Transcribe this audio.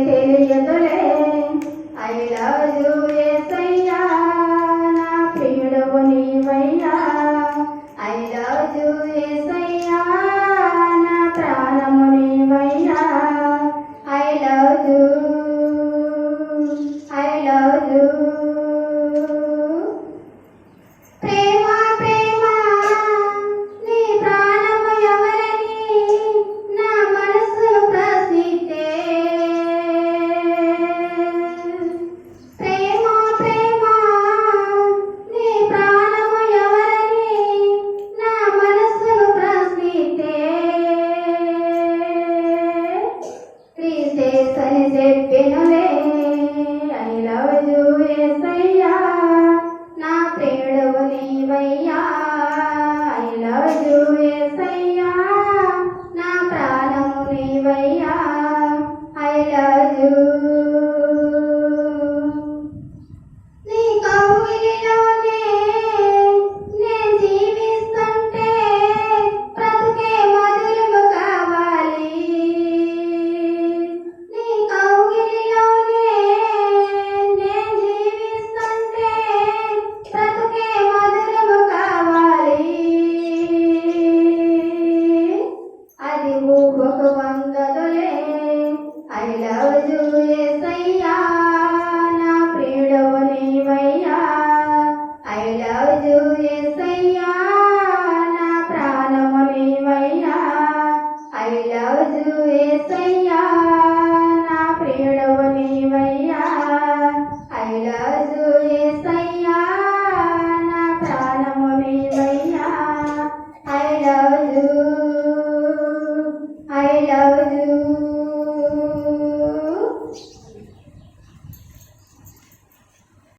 తెలియదులే I love you యేసయ్యా నా ప్రియుడవు నీవయ్యా ఐ లవ్ యు యేసయ్యా నా ప్రాణము నీవయ్యా ఐ లవ్ యు ప్రేమ ప్రేమ నీ ప్రాణము ఎవరని నా మనసును ప్రశ్నిస్తే ప్రేమ ప్రేమ నీ ప్రాణము ఎవరని నా మనసును ప్రశ్నిస్తే క్రీస్తేసని చెప్పినలే ఐ లవ్ యు యేసయ్యా నా ప్రియుడవు నీవయ్యా ఐ లవ్ యు యేసయ్యా నా ప్రాణము నీవయ్యా ఐ లవ్ యు నీ కౌగిలిలోనే నేను జీవిస్తుంటే బ్రతుకే మధురము కావాలి నీ కౌగిలిలోనే నేను జీవిస్తుంటే బ్రతుకే మధురము కావాలి అది ఊహకు